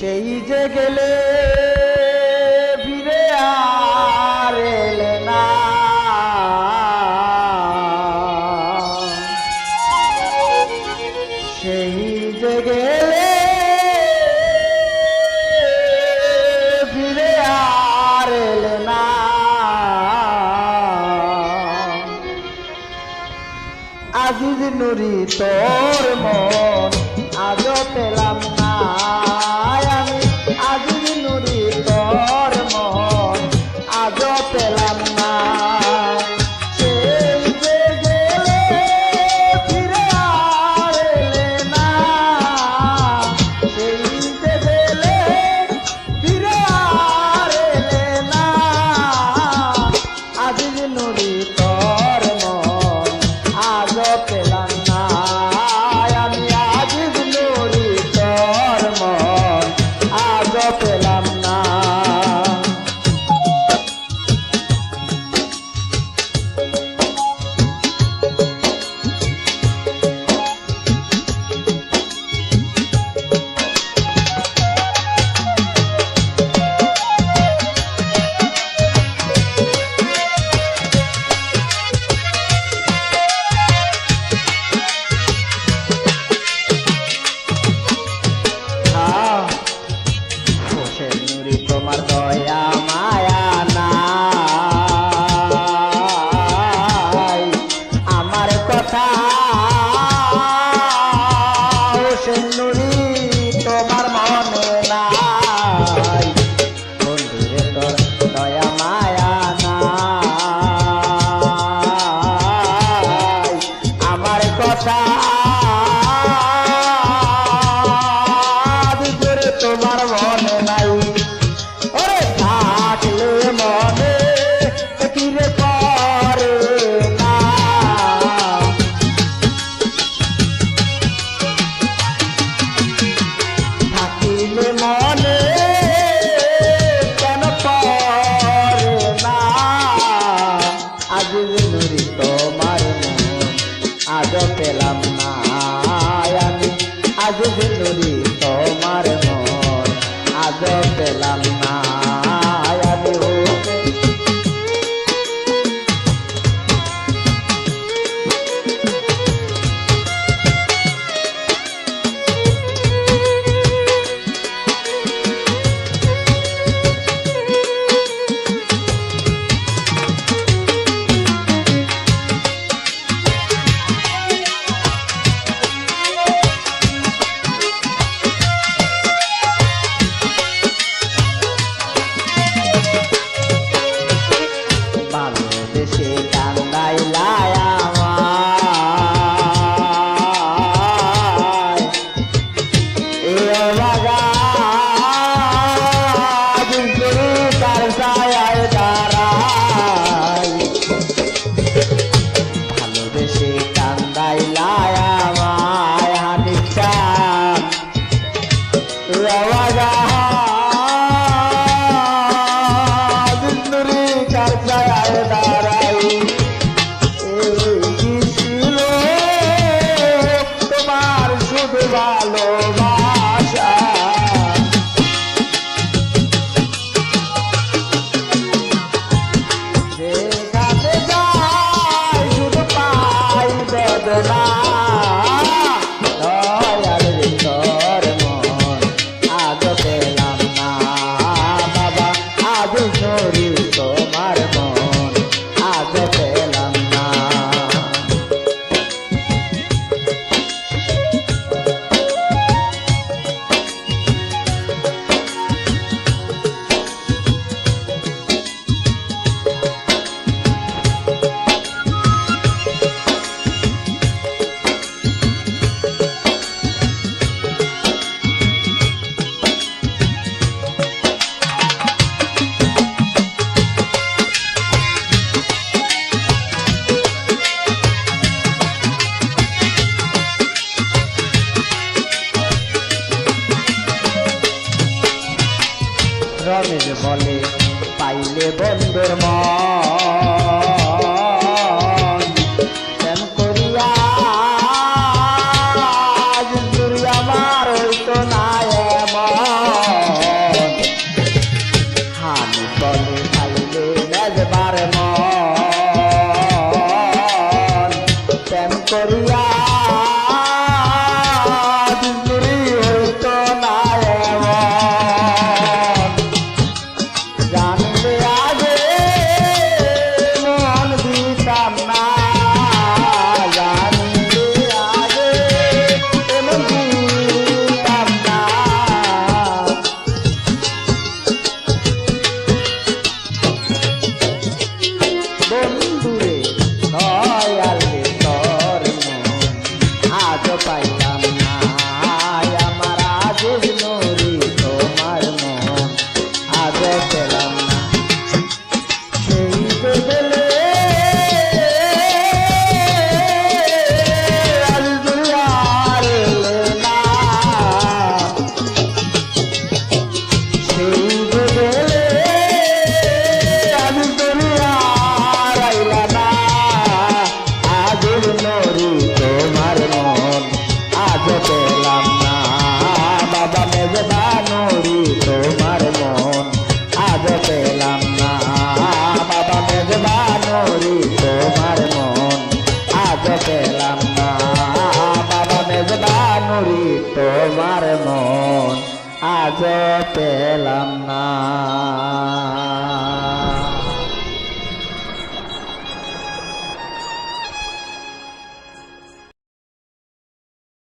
সেই যে গেলে ফিরে আর এলে না, সেই যে গেলে ফিরে আর এলে না। আজিজ নুরি তোর মন আজও পেলাম না, আমি আজিজ নুরি তোর মন আজও পেলাম না। সেই যে গেলে ফিরে আর এলে না, সেই যে গেলে ফিরে আর এলে না। আজিজ নুরি তোর মন আজও পেলাম না, আমি আজিজ নুরি তোর মন আজও পেলাম না। তোমার দয়া মায়া নাই, আমার কথা হোসেন নুরি তোমার মনে নাই। বন্ধুরে তোর দয়া মায়া নাই, আমার কথা তোমার মনে নাই। ওরে থাকলে মনে ফিরে পড়ে না, থাকিলে মনে কেন পড়ে না। আজিজ নুরি তোমার মন আজও পেলাম না, আমি আজিজ নুরি তোমার মন আজও পেলাম না। আমি ভালোবেসে কান্দাইলাই আমায়, এ অবাগা তার ছায়ায় দাঁড়াই। ভালোবেসে কান্দাইলাই আমায় হানিফ চাঁদ, এ অবাগা কার ছায়ায় দাঁড়াই। কি ছিল তোমার শুধু ভালোবাসা, যেখানে যাই শুধু পাই বেদনা। দয়াল রে তোর মন আজও পেলাম না, বাবা আজিজ নুরি তোমার মন আজও পেলাম না। রমেশ বলে পাইলে বন্ধুর মন, প্রেম করিয়া আমার হইতো না এমন। করিয়া দিনদুরি হইতো না এমন জানলে আগে মন দিতাম না জানলে আগে মন দিতাম না বন্ধুরে দয়ালে তোর মন আজ পাইলাম না আমার আজ নুরি তোমার মন আজ পেলাম না সেই বদলে আজ দুয়ার না সেই বদলে আজ দুয়ার আইলা না আজ নুরি তোমার মন আজ পেলাম না বাবা মেজবা নুরি তোমার মন আজ পেলাম না বাবা মেজবা নুরি তোমার মন আজ পেলাম না বাবা মেজবা নুরি তোমার মন আজ পেলাম না।